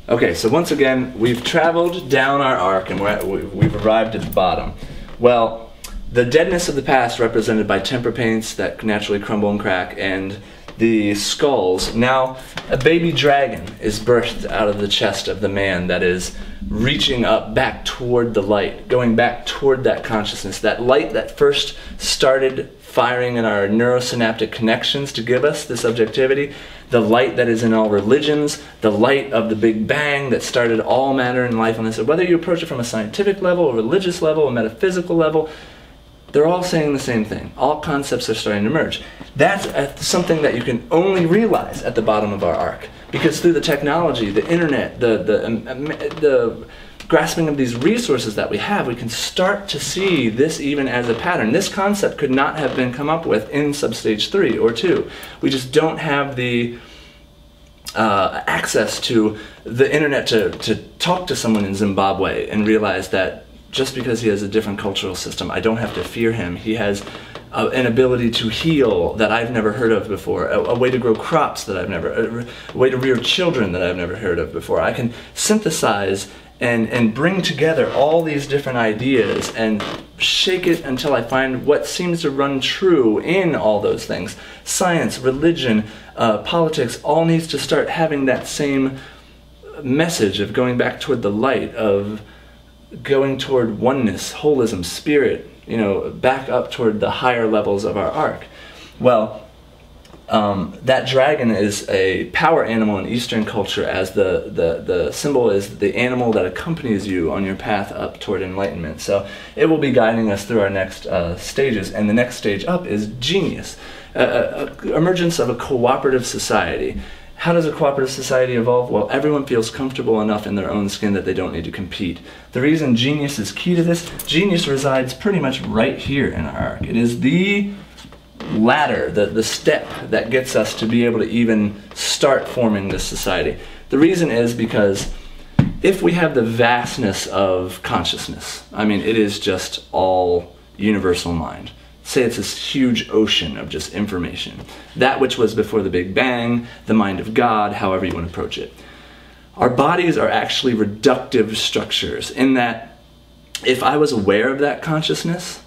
Okay, so once again, we've traveled down our arc and we've arrived at the bottom. Well, the deadness of the past represented by temper paints that naturally crumble and crack, and the skulls. Now, a baby dragon is birthed out of the chest of the man that is reaching up back toward the light, going back toward that consciousness, that light that first started firing in our neurosynaptic connections to give us this objectivity, the light that is in all religions, the light of the Big Bang that started all matter and life on this. Whether you approach it from a scientific level, a religious level, a metaphysical level, they're all saying the same thing. All concepts are starting to merge. That's something that you can only realize at the bottom of our arc. Because through the technology, the internet, the grasping of these resources that we have, we can start to see this even as a pattern. This concept could not have been come up with in substage 3 or 2. We just don't have the access to the internet to talk to someone in Zimbabwe and realize that just because he has a different cultural system, I don't have to fear him. He has an ability to heal that I've never heard of before, a way to grow crops that I've never, a way to rear children that I've never heard of before. I can synthesize and bring together all these different ideas and shake it until I find what seems to run true in all those things. Science, religion, politics, all needs to start having that same message of going back toward the light, of going toward oneness, holism, spirit, you know, back up toward the higher levels of our arc. Well, that dragon is a power animal in Eastern culture, as the symbol is the animal that accompanies you on your path up toward enlightenment. So it will be guiding us through our next stages, and the next stage up is genius, emergence of a cooperative society. How does a cooperative society evolve? Well, everyone feels comfortable enough in their own skin that they don't need to compete. The reason genius is key to this, genius resides pretty much right here in our arc. It is the ladder, the step that gets us to be able to even start forming this society. The reason is because if we have the vastness of consciousness, I mean, it is just all universal mind. Say it's this huge ocean of just information. That which was before the Big Bang, the mind of God, however you want to approach it. Our bodies are actually reductive structures, in that if I was aware of that consciousness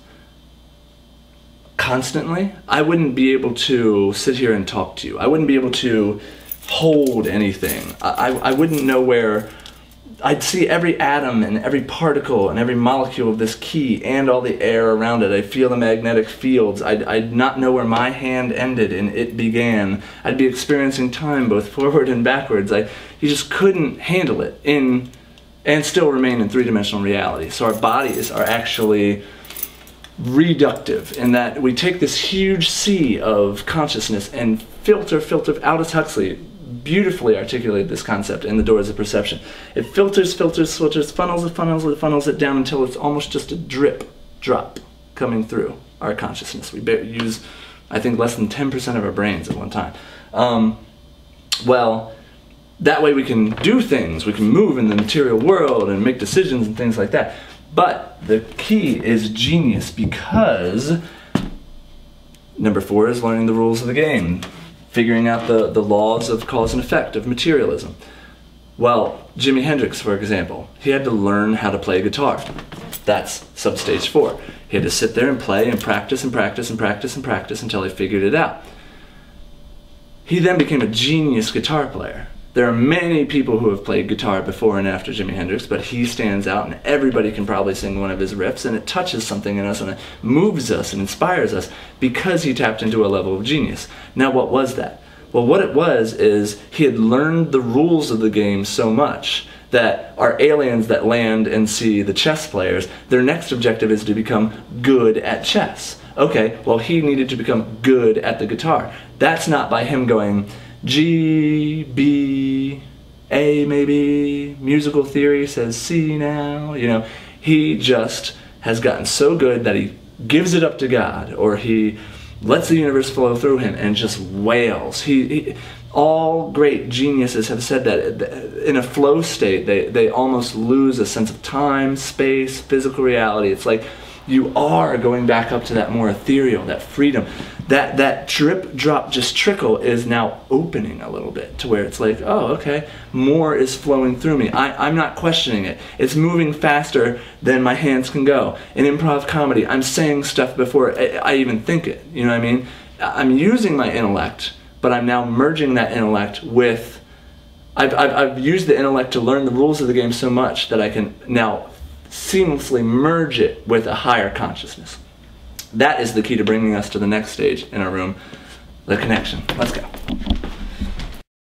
constantly, I wouldn't be able to sit here and talk to you. I wouldn't be able to hold anything. I wouldn't know where. I'd see every atom and every particle and every molecule of this key and all the air around it. I'd feel the magnetic fields. I'd not know where my hand ended and it began. I'd be experiencing time both forward and backwards. You just couldn't handle it and still remain in three-dimensional reality. So our bodies are actually reductive, in that we take this huge sea of consciousness and filter. Aldous Huxley beautifully articulated this concept in The Doors of Perception. It filters, funnels it down until it's almost just a drop coming through our consciousness. We use, I think, less than 10% of our brains at one time. Well, that way we can do things, we can move in the material world and make decisions and things like that. But the key is genius, because number 4 is learning the rules of the game. Figuring out the laws of cause and effect of materialism. Well, Jimi Hendrix, for example, he had to learn how to play guitar. That's substage 4. He had to sit there and play and practice until he figured it out. He then became a genius guitar player. There are many people who have played guitar before and after Jimi Hendrix, but he stands out, and everybody can probably sing one of his riffs, and it touches something in us and it moves us and inspires us because he tapped into a level of genius. Now, what was that? Well, what it was is he had learned the rules of the game so much that our aliens that land and see the chess players, their next objective is to become good at chess. Okay, well, he needed to become good at the guitar. That's not by him going G, B, A maybe, musical theory says C now, you know. He just has gotten so good that he gives it up to God, or he lets the universe flow through him and just wails. All great geniuses have said that in a flow state, they almost lose a sense of time, space, physical reality. It's like you are going back up to that more ethereal, that freedom. That drip, drop, just trickle is now opening a little bit to where it's like, oh, okay, more is flowing through me. I'm not questioning it. It's moving faster than my hands can go. In improv comedy, I'm saying stuff before I even think it. You know what I mean? I'm using my intellect, but I'm now merging that intellect with... I've used the intellect to learn the rules of the game so much that I can now seamlessly merge it with a higher consciousness. That is the key to bringing us to the next stage in our room, the connection. Let's go.